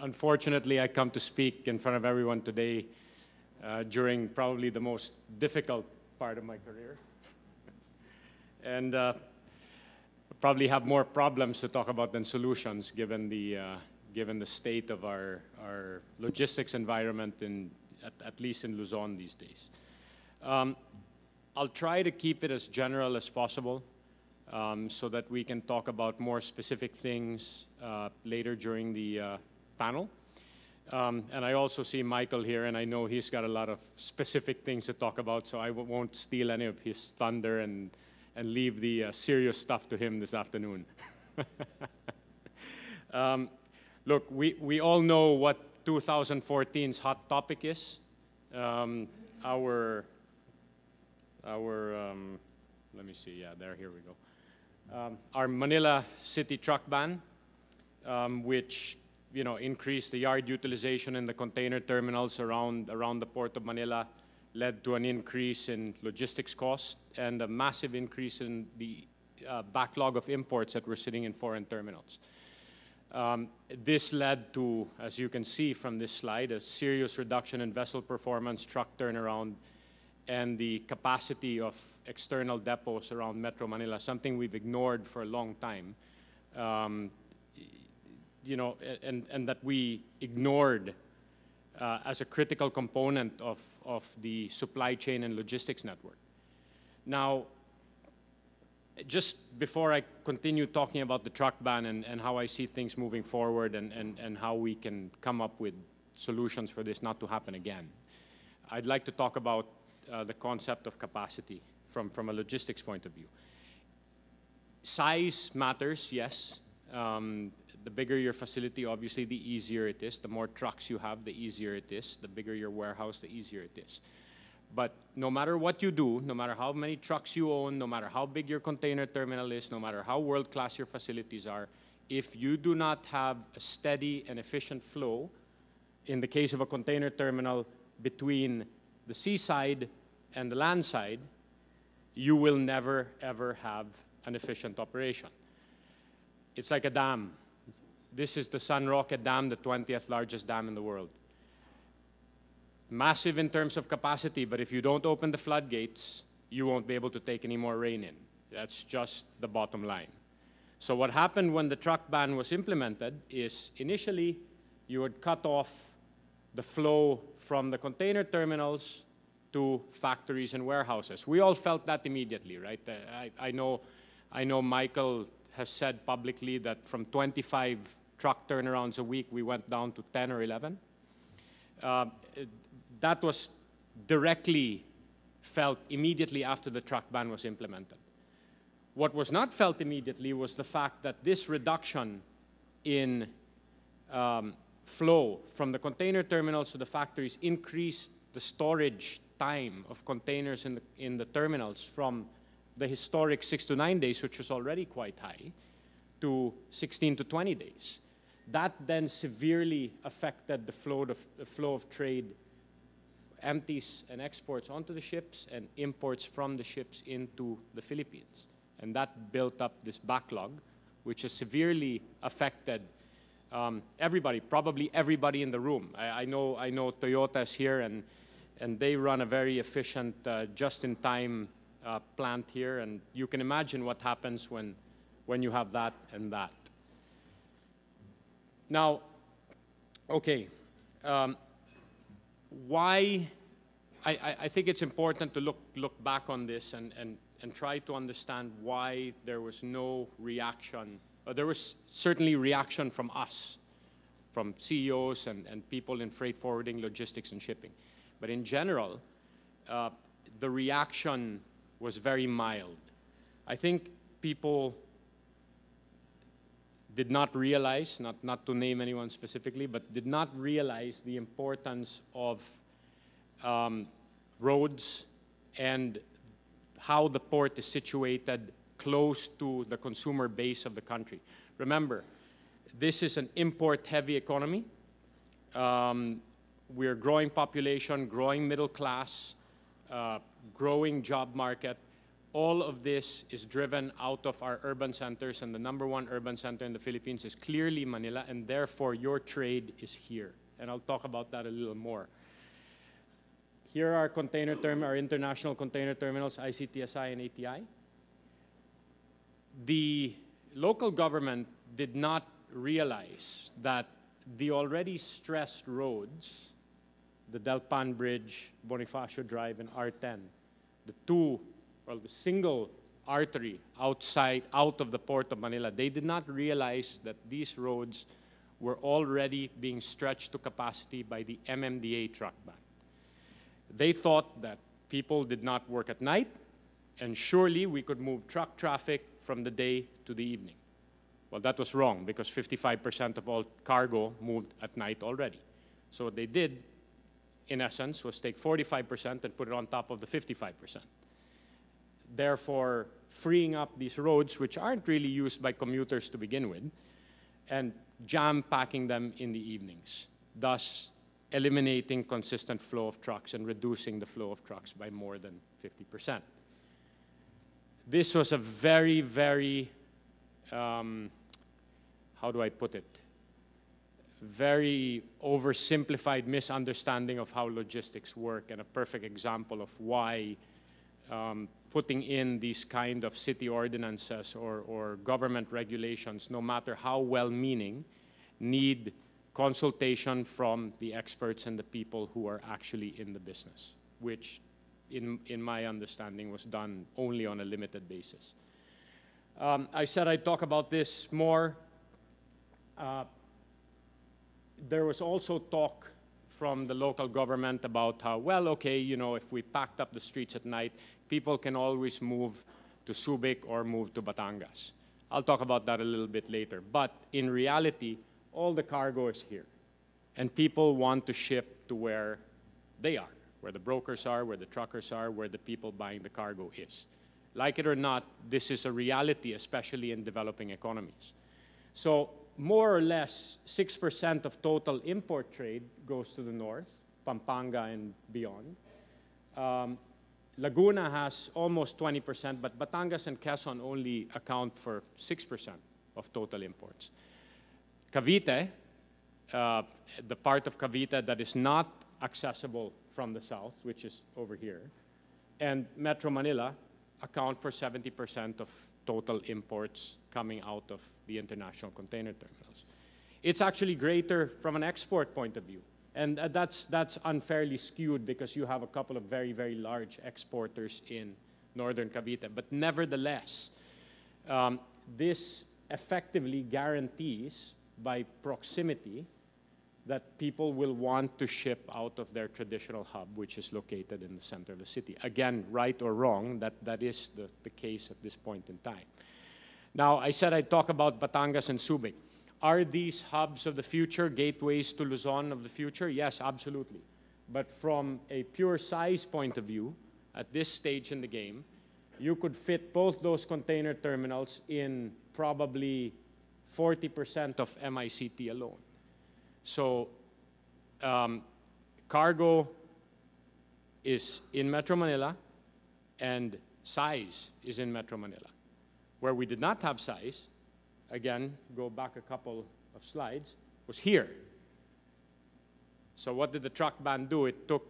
Unfortunately, I come to speak in front of everyone today during probably the most difficult part of my career. And probably have more problems to talk about than solutions given the state of our logistics environment at least in Luzon these days. I'll try to keep it as general as possible so that we can talk about more specific things later during the panel. And I also see Michael here, and I know he's got a lot of specific things to talk about, so I won't steal any of his thunder and leave the serious stuff to him this afternoon. Look, we all know what 2014's hot topic is. Let me see, yeah, here we go. Our Manila City truck ban, which increased the yard utilization in the container terminals around the Port of Manila, led to an increase in logistics costs and a massive increase in the backlog of imports that were sitting in foreign terminals. This led to, as you can see from this slide, a serious reduction in vessel performance, truck turnaround, and the capacity of external depots around Metro Manila, something we've ignored for a long time. And that we ignored as a critical component of the supply chain and logistics network. Now, just before I continue talking about the truck ban and how I see things moving forward and how we can come up with solutions for this not to happen again, I'd like to talk about the concept of capacity from a logistics point of view. Size matters, yes. The bigger your facility, obviously, the easier it is. The more trucks you have, the easier it is. The bigger your warehouse, the easier it is. But no matter what you do, no matter how many trucks you own, no matter how big your container terminal is, no matter how world-class your facilities are, if you do not have a steady and efficient flow, in the case of a container terminal, between the seaside and the land side, you will never, ever have an efficient operation. It's like a dam. This is the San Roque Dam, the 20th largest dam in the world. Massive in terms of capacity, but if you don't open the floodgates, you won't be able to take any more rain in. That's just the bottom line. So what happened when the truck ban was implemented is initially you would cut off the flow from the container terminals to factories and warehouses. We all felt that immediately, right? I know Michael has said publicly that from 25 truck turnarounds a week, we went down to 10 or 11. That was directly felt immediately after the truck ban was implemented. What was not felt immediately was the fact that this reduction in flow from the container terminals to the factories increased the storage time of containers in the terminals from the historic 6 to 9 days, which was already quite high, to 16 to 20 days. That then severely affected the flow of trade, empties and exports onto the ships and imports from the ships into the Philippines. And that built up this backlog, which has severely affected everybody, probably everybody in the room. I know Toyota is here, and they run a very efficient, just-in-time plant here, and you can imagine what happens when you have that and that. Now, okay, why? I think it's important to look back on this and try to understand why there was no reaction. There was certainly reaction from us, from CEOs and people in freight forwarding, logistics, and shipping. But in general, the reaction was very mild. I think people did not realize, not to name anyone specifically, but did not realize the importance of roads and how the port is situated close to the consumer base of the country. Remember, this is an import-heavy economy. We're growing population, growing middle class, growing job market. all of this is driven out of our urban centers, and the #1 urban center in the Philippines is clearly Manila, and therefore your trade is here. And I'll talk about that a little more. Here are our international container terminals, ICTSI and ATI. The local government did not realize that the already stressed roads, the Delpan Bridge, Bonifacio Drive, and R10, the single artery out of the Port of Manila, they did not realize that these roads were already being stretched to capacity by the MMDA truck ban. They thought that people did not work at night, and surely we could move truck traffic from the day to the evening. Well, that was wrong, because 55% of all cargo moved at night already. So what they did, in essence, was take 45% and put it on top of the 55%. Therefore, freeing up these roads, which aren't really used by commuters to begin with, and jam-packing them in the evenings, thus eliminating consistent flow of trucks and reducing the flow of trucks by more than 50%. This was a very, very, how do I put it? Very oversimplified misunderstanding of how logistics work, and a perfect example of why putting in these kind of city ordinances or government regulations, no matter how well-meaning, need consultation from the experts and the people who are actually in the business, which in my understanding was done only on a limited basis. I said I'd talk about this more. There was also talk from the local government about how, well, okay, you know, if we packed up the streets at night, people can always move to Subic or move to Batangas. I'll talk about that a little bit later. But in reality, all the cargo is here. And people want to ship to where they are, where the brokers are, where the truckers are, where the people buying the cargo is. Like it or not, this is a reality, especially in developing economies. So more or less 6% of total import trade goes to the north, Pampanga and beyond. Laguna has almost 20%, but Batangas and Quezon only account for 6% of total imports. Cavite, the part of Cavite that is not accessible from the south, which is over here, and Metro Manila account for 70% of total imports coming out of the international container terminals. It's actually greater from an export point of view. And that's unfairly skewed because you have a couple of very, very large exporters in northern Cavite. But nevertheless, this effectively guarantees by proximity that people will want to ship out of their traditional hub, which is located in the center of the city. Again, right or wrong, that is the case at this point in time. Now, I said I'd talk about Batangas and Subic. Are these hubs of the future, gateways to Luzon of the future? Yes, absolutely. But from a pure size point of view, at this stage in the game, you could fit both those container terminals in probably 40% of MICT alone. So cargo is in Metro Manila and size is in Metro Manila. Where we did not have size, again, go back a couple of slides, was here. So what did the truck ban do? It took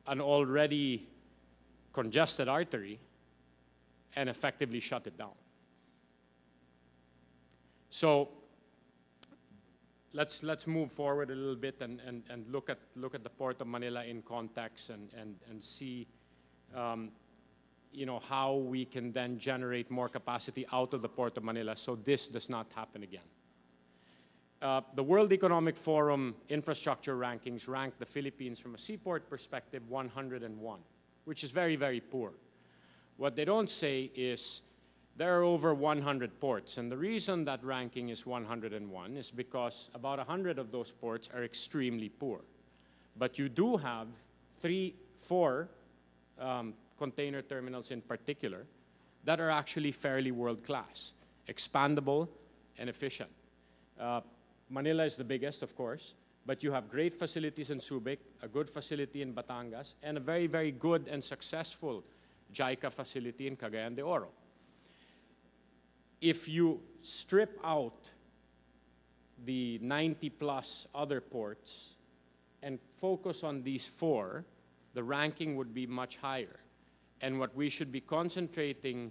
an already congested artery and effectively shut it down. So let's move forward a little bit and look at the Port of Manila in context and see you know, how we can then generate more capacity out of the Port of Manila so this does not happen again. The World Economic Forum infrastructure rankings ranked the Philippines from a seaport perspective 101, which is very, very poor. What they don't say is there are over 100 ports, and the reason that ranking is 101 is because about 100 of those ports are extremely poor. But you do have 4 container terminals in particular that are actually fairly world-class, expandable, and efficient. Manila is the biggest, of course, but you have great facilities in Subic, a good facility in Batangas, and a very, very good and successful JICA facility in Cagayan de Oro. If you strip out the 90+ other ports and focus on these 4, the ranking would be much higher. And what we should be concentrating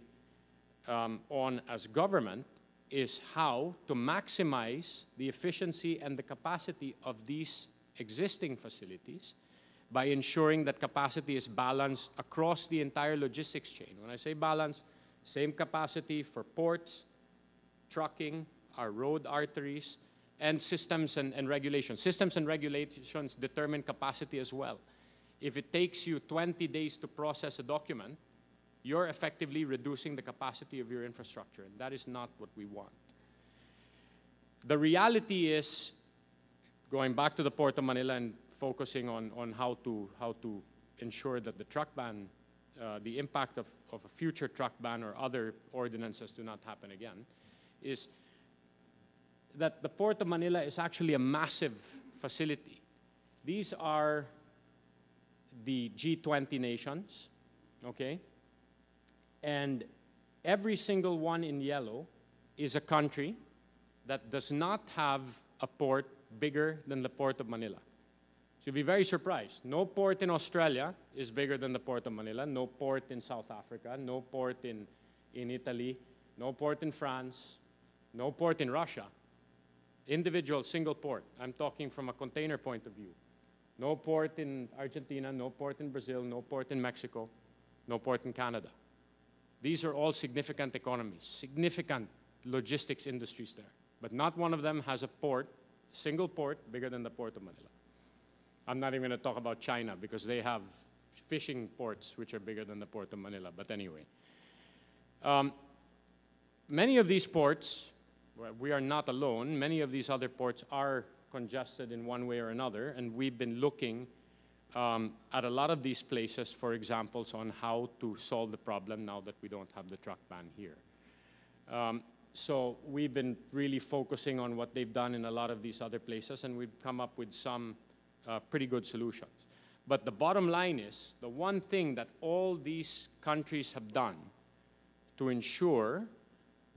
on as government is how to maximize the efficiency and the capacity of these existing facilities by ensuring that capacity is balanced across the entire logistics chain. When I say balance, same capacity for ports, trucking, our road arteries, and systems and regulations. Systems and regulations determine capacity as well. If it takes you 20 days to process a document, you're effectively reducing the capacity of your infrastructure, and that is not what we want. The reality is, going back to the Port of Manila and focusing on how to ensure that the truck ban, the impact of a future truck ban or other ordinances do not happen again, is that the Port of Manila is actually a massive facility. These are the G20 nations, okay? And every single one in yellow is a country that does not have a port bigger than the Port of Manila. So you'll be very surprised. No port in Australia is bigger than the Port of Manila. No port in South Africa. No port in Italy. No port in France. No port in Russia. Individual, single port. I'm talking from a container point of view. No port in Argentina. No port in Brazil. No port in Mexico. No port in Canada. These are all significant economies, significant logistics industries there. But not one of them has a port, single port, bigger than the Port of Manila. I'm not even going to talk about China because they have fishing ports which are bigger than the Port of Manila. But anyway, many of these ports, we are not alone, many of these other ports are congested in one way or another, and we've been looking at a lot of these places for examples on how to solve the problem now that we don't have the truck ban here. So we've been really focusing on what they've done in a lot of these other places, and we've come up with some pretty good solutions. But the bottom line is, the one thing that all these countries have done to ensure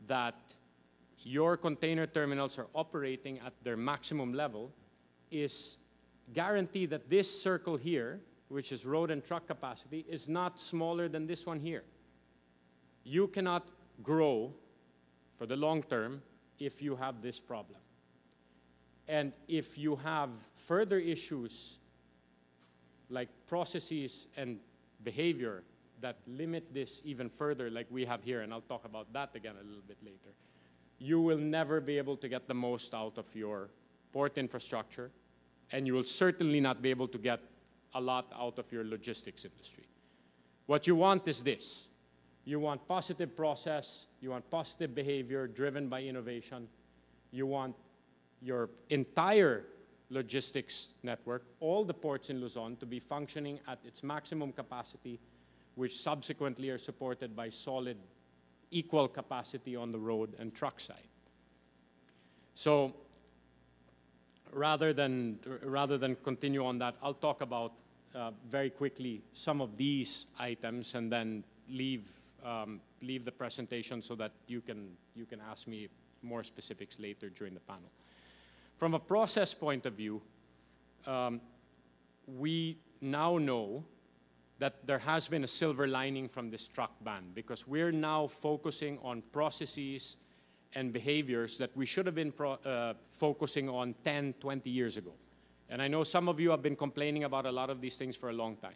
that your container terminals are operating at their maximum level is guarantee that this circle here, which is road and truck capacity, is not smaller than this one here. You cannot grow for the long term if you have this problem. And if you have further issues like processes and behavior that limit this even further, like we have here, and I'll talk about that again a little bit later, you will never be able to get the most out of your port infrastructure, and you will certainly not be able to get a lot out of your logistics industry. What you want is this. You want positive process, you want positive behavior driven by innovation, you want your entire logistics network, all the ports in Luzon, to be functioning at its maximum capacity, which subsequently are supported by solid, equal capacity on the road and truck side. So rather than continue on that, I'll talk about very quickly some of these items and then leave the presentation so that you can ask me more specifics later during the panel. From a process point of view, we now know that there has been a silver lining from this truck ban, because we're now focusing on processes and behaviors that we should have been focusing on 10, 20 years ago. And I know some of you have been complaining about a lot of these things for a long time.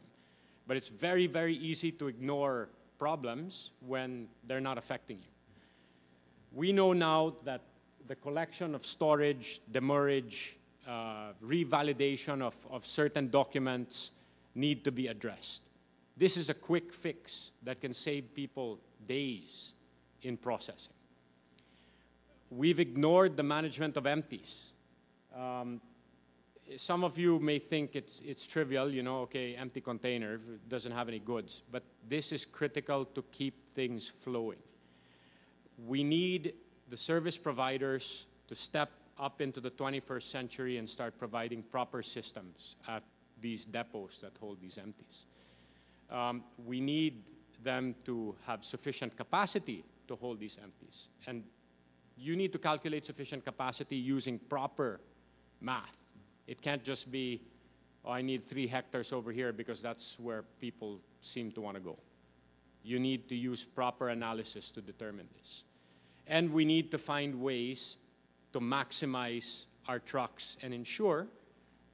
But it's very, very easy to ignore problems when they're not affecting you. We know now that the collection of storage, demurrage, revalidation of certain documents need to be addressed. This is a quick fix that can save people days in processing. We've ignored the management of empties. Some of you may think it's trivial, you know, okay, empty container, doesn't have any goods, but this is critical to keep things flowing. We need the service providers to step up into the 21st century and start providing proper systems at these depots that hold these empties. We need them to have sufficient capacity to hold these empties. And you need to calculate sufficient capacity using proper math. It can't just be, oh, I need 3 hectares over here because that's where people seem to want to go. You need to use proper analysis to determine this. And we need to find ways to maximize our trucks and ensure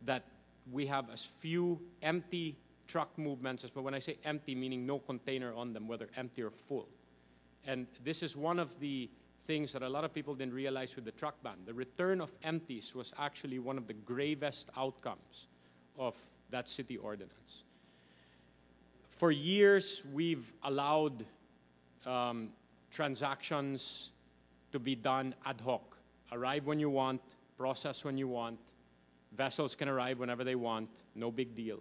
that we have as few empty truck movements, but when I say empty, meaning no container on them, whether empty or full. And this is one of the things that a lot of people didn't realize with the truck ban. The return of empties was actually one of the gravest outcomes of that city ordinance. For years, we've allowed transactions to be done ad hoc. Arrive when you want, process when you want. Vessels can arrive whenever they want, no big deal.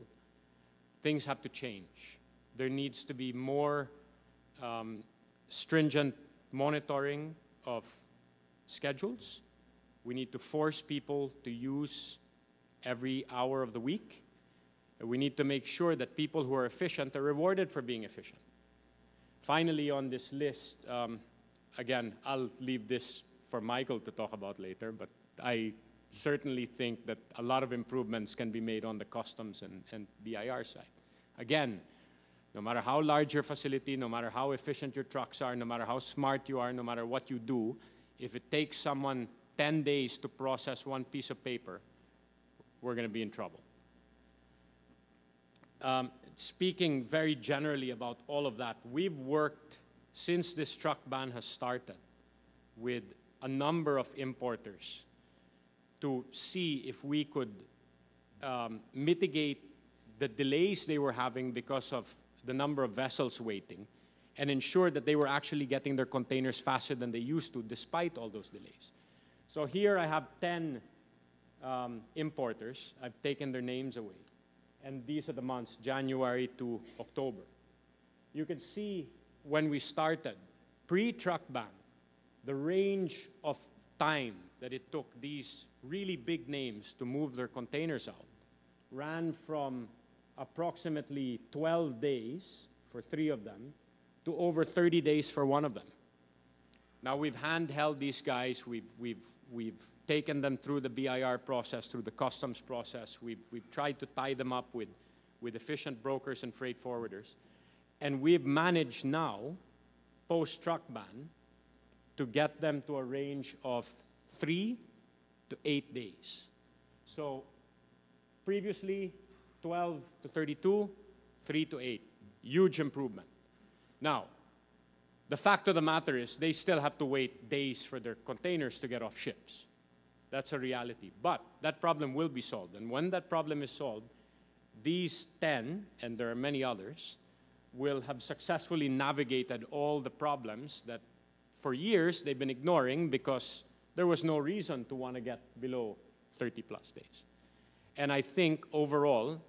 Things have to change. There needs to be more stringent monitoring of schedules. We need to force people to use every hour of the week. We need to make sure that people who are efficient are rewarded for being efficient. Finally, on this list, again, I'll leave this for Michael to talk about later, but I certainly think that a lot of improvements can be made on the customs and BIR side. Again, no matter how large your facility, no matter how efficient your trucks are, no matter how smart you are, no matter what you do, if it takes someone 10 days to process one piece of paper, we're going to be in trouble. Speaking very generally about all of that, we've worked since this truck ban has started with a number of importers to see if we could mitigate the delays they were having because of the number of vessels waiting and ensure that they were actually getting their containers faster than they used to despite all those delays. So here I have 10 importers. I've taken their names away. And these are the months, January to October. You can see when we started, pre-truck ban, the range of time that it took these really big names to move their containers out ran from approximately 12 days for 3 of them to over 30 days for 1 of them. Now we've handheld these guys, we've taken them through the BIR process, through the customs process, we've tried to tie them up with efficient brokers and freight forwarders, and we've managed now, post-truck ban, to get them to a range of 3 to 8 days. So previously, 12 to 32, 3 to 8. Huge improvement. Now, the fact of the matter is they still have to wait days for their containers to get off ships. That's a reality. But that problem will be solved. And when that problem is solved, these 10, and there are many others, will have successfully navigated all the problems that for years they've been ignoring because there was no reason to want to get below 30 plus days. And I think overall,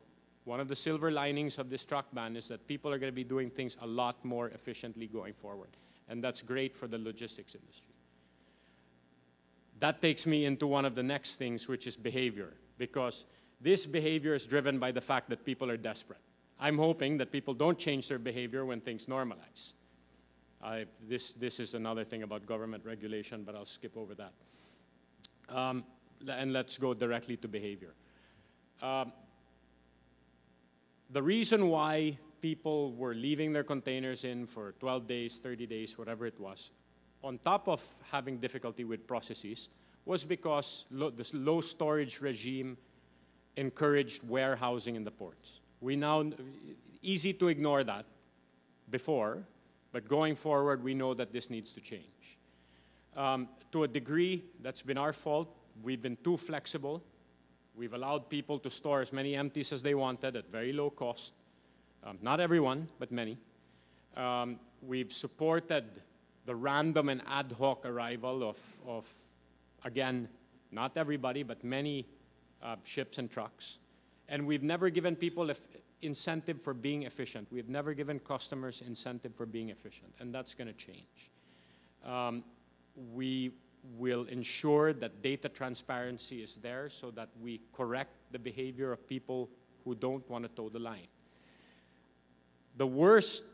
one of the silver linings of this truck ban is that people are going to be doing things a lot more efficiently going forward. And that's great for the logistics industry. That takes me into one of the next things, which is behavior. Because this behavior is driven by the fact that people are desperate. I'm hoping that people don't change their behavior when things normalize. This is another thing about government regulation, but I'll skip over that. And let's go directly to behavior. The reason why people were leaving their containers in for 12 days, 30 days, whatever it was, on top of having difficulty with processes, was because this low storage regime encouraged warehousing in the ports. We now, easy to ignore that before, but going forward, we know that this needs to change. To a degree, that's been our fault. We've been too flexible. We've allowed people to store as many empties as they wanted at very low cost. Not everyone, but many. We've supported the random and ad hoc arrival of again, not everybody, but many ships and trucks. And we've never given people incentive for being efficient. We've never given customers incentive for being efficient, and that's going to change. We will ensure that data transparency is there so that we correct the behavior of people who don't want to toe the line. The worst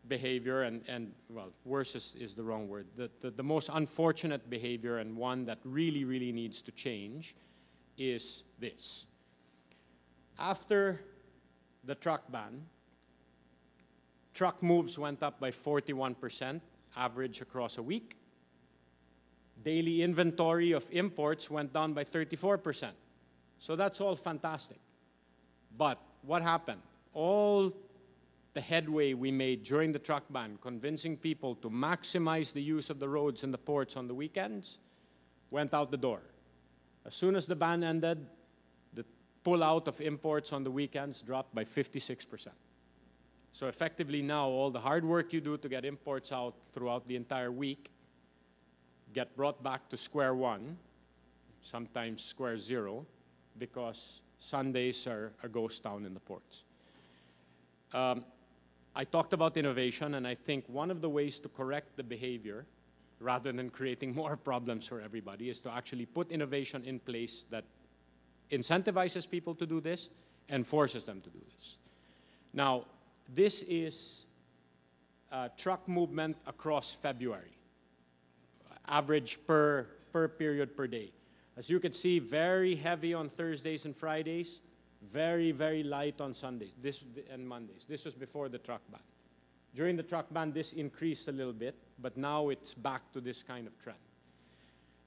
behavior, and well, worse is the wrong word. The most unfortunate behavior, and one that really, really needs to change, is this. After the truck ban, truck moves went up by 41%, average across a week. Daily inventory of imports went down by 34%. So that's all fantastic. But what happened? All the headway we made during the truck ban, convincing people to maximize the use of the roads and the ports on the weekends, went out the door. As soon as the ban ended, the pull-out of imports on the weekends dropped by 56%. So effectively now, all the hard work you do to get imports out throughout the entire week get brought back to square one, sometimes square zero, because Sundays are a ghost town in the ports. I talked about innovation, and I think one of the ways to correct the behavior, rather than creating more problems for everybody, is to actually put innovation in place that incentivizes people to do this and forces them to do this. Now, this is truck movement across February, average per period per day. As you can see, very heavy on Thursdays and Fridays, very, very light on Sundays and Mondays. This was before the truck ban. During the truck ban, this increased a little bit, but now it's back to this kind of trend.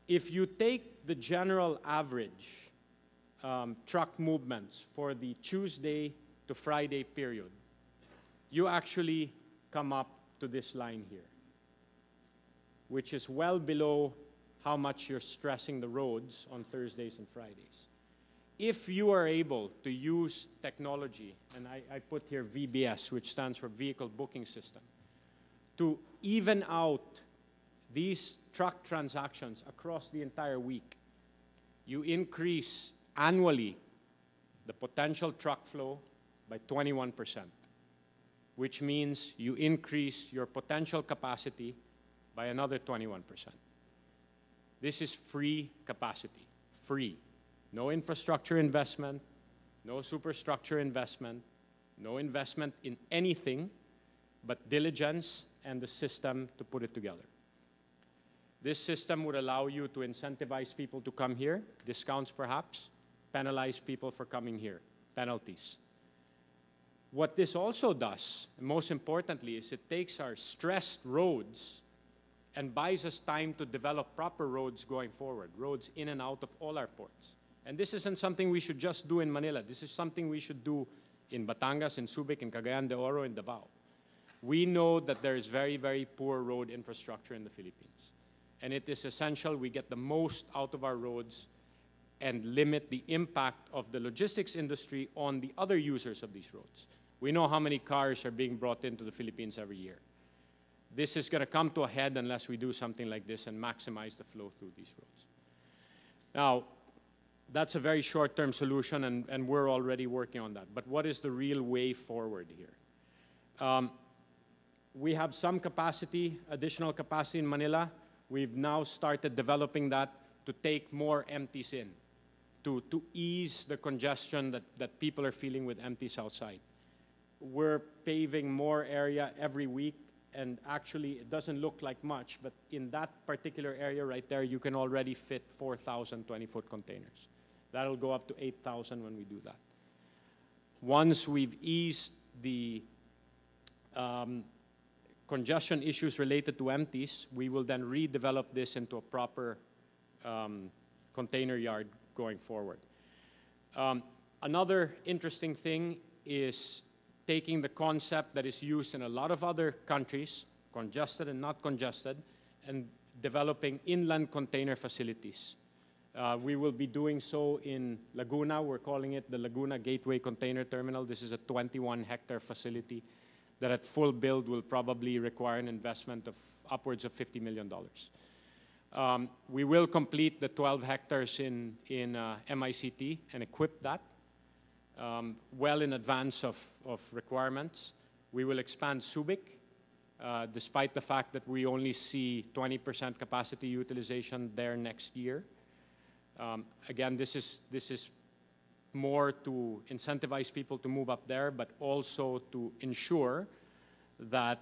If you take the general average truck movements for the Tuesday to Friday period, you actually come up to this line here, which is well below how much you're stressing the roads on Thursdays and Fridays. If you are able to use technology, and I put here VBS, which stands for Vehicle Booking System, to even out these truck transactions across the entire week, you increase annually the potential truck flow by 21%, which means you increase your potential capacity by another 21%. This is free capacity, free. No infrastructure investment, no superstructure investment, no investment in anything but diligence and the system to put it together. This system would allow you to incentivize people to come here, discounts perhaps, penalize people for coming here, penalties. What this also does, and most importantly, is it takes our stressed roads and buys us time to develop proper roads going forward, roads in and out of all our ports. And this isn't something we should just do in Manila. This is something we should do in Batangas, in Subic, in Cagayan de Oro, in Davao. We know that there is very, very poor road infrastructure in the Philippines. And it is essential we get the most out of our roads and limit the impact of the logistics industry on the other users of these roads. We know how many cars are being brought into the Philippines every year. This is going to come to a head unless we do something like this and maximize the flow through these roads. Now, that's a very short-term solution, and we're already working on that. But what is the real way forward here? We have some capacity, additional capacity in Manila. We've now started developing that to take more empties in, to ease the congestion that people are feeling with empties outside. We're paving more area every week, and actually it doesn't look like much, but in that particular area right there, you can already fit 4,000 20-foot containers. That'll go up to 8,000 when we do that. Once we've eased the congestion issues related to empties, we will then redevelop this into a proper container yard going forward. Another interesting thing is taking the concept that is used in a lot of other countries, congested and not congested, and developing inland container facilities. We will be doing so in Laguna. We're calling it the Laguna Gateway Container Terminal. This is a 21-hectare facility that at full build will probably require an investment of upwards of $50 million. We will complete the 12 hectares in MICT and equip that well in advance of requirements. We will expand Subic, despite the fact that we only see 20% capacity utilization there next year. Again, this is more to incentivize people to move up there, but also to ensure that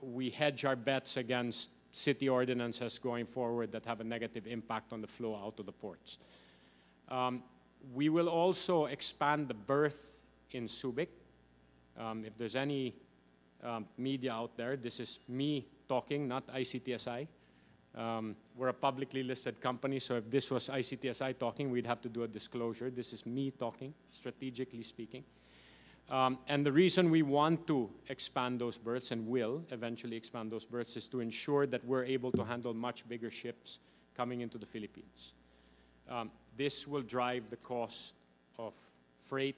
we hedge our bets against city ordinances going forward that have a negative impact on the flow out of the ports. We will also expand the berth in Subic. If there's any media out there, this is me talking, not ICTSI. We're a publicly listed company, so if this was ICTSI talking, we'd have to do a disclosure. This is me talking, strategically speaking. And the reason we want to expand those berths and will eventually expand those berths is to ensure that we're able to handle much bigger ships coming into the Philippines. This will drive the cost of freight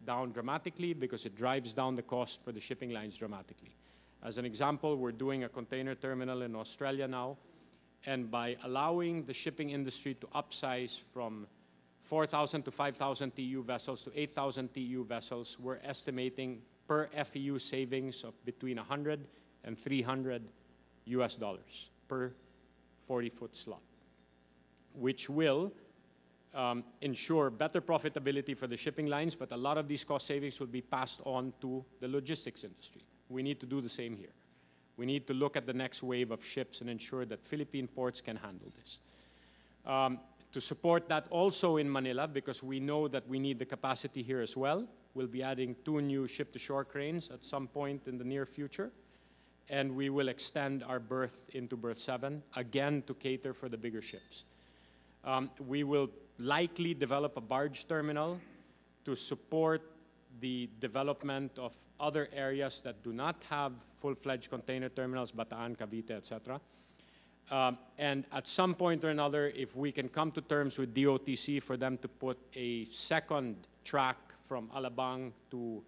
down dramatically because it drives down the cost for the shipping lines dramatically. As an example, we're doing a container terminal in Australia now, and by allowing the shipping industry to upsize from 4,000 to 5,000 TEU vessels to 8,000 TEU vessels, we're estimating per FEU savings of between 100 and 300 US dollars per 40-foot slot, which will ensure better profitability for the shipping lines, but a lot of these cost savings will be passed on to the logistics industry. We need to do the same here. We need to look at the next wave of ships and ensure that Philippine ports can handle this. To support that also in Manila, because we know that we need the capacity here as well, we'll be adding 2 new ship-to-shore cranes at some point in the near future, and we will extend our berth into berth 7, again to cater for the bigger ships. We will likely develop a barge terminal to support the development of other areas that do not have full-fledged container terminals, Bataan, Cavite, etc. And at some point or another, if we can come to terms with DOTC for them to put a second track from Alabang to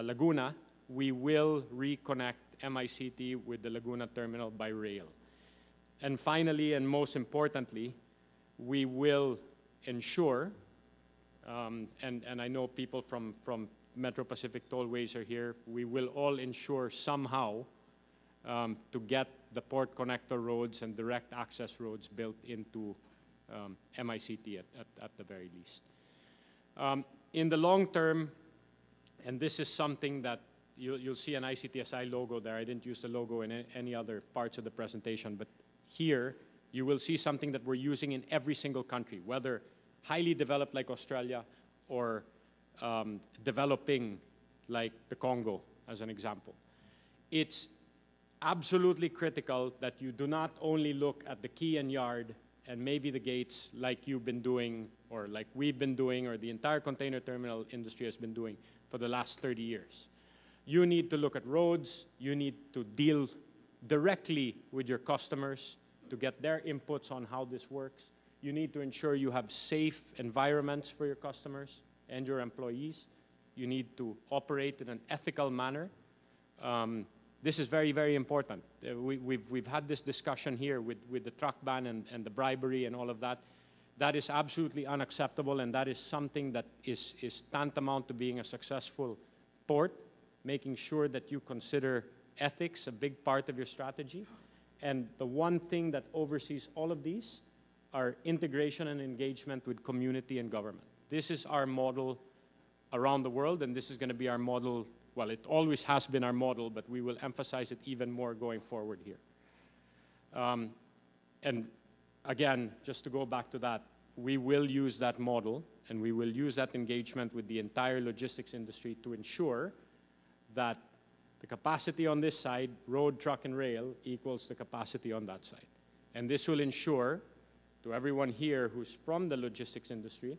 Laguna, we will reconnect MICT with the Laguna terminal by rail. And finally, and most importantly, we will ensure, and I know people from Metro Pacific Tollways are here, we will all ensure somehow to get the port connector roads and direct access roads built into MICT at the very least. In the long term, and this is something that you'll see an ICTSI logo there. I didn't use the logo in any other parts of the presentation, but here you will see something that we're using in every single country, whether highly developed like Australia or developing like the Congo, as an example. It's absolutely critical that you do not only look at the quay and yard and maybe the gates like you've been doing or like we've been doing or the entire container terminal industry has been doing for the last 30 years. You need to look at roads. You need to deal directly with your customers to get their inputs on how this works. You need to ensure you have safe environments for your customers and your employees. You need to operate in an ethical manner. This is very, very important. We've had this discussion here with the truck ban and the bribery and all of that. That is absolutely unacceptable, and that is something that is tantamount to being a successful port, making sure that you consider ethics a big part of your strategy. And the one thing that oversees all of these are integration and engagement with community and government. This is our model around the world, and this is going to be our model. Well, it always has been our model, but we will emphasize it even more going forward here. And again, just to go back to that, we will use that model, and we will use that engagement with the entire logistics industry to ensure that the capacity on this side, road, truck, and rail, equals the capacity on that side. And this will ensure to everyone here who's from the logistics industry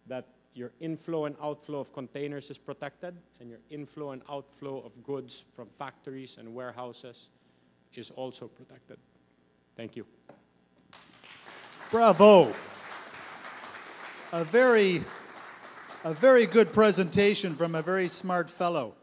that your inflow and outflow of containers is protected, and your inflow and outflow of goods from factories and warehouses is also protected. Thank you. Bravo. A very good presentation from a very smart fellow.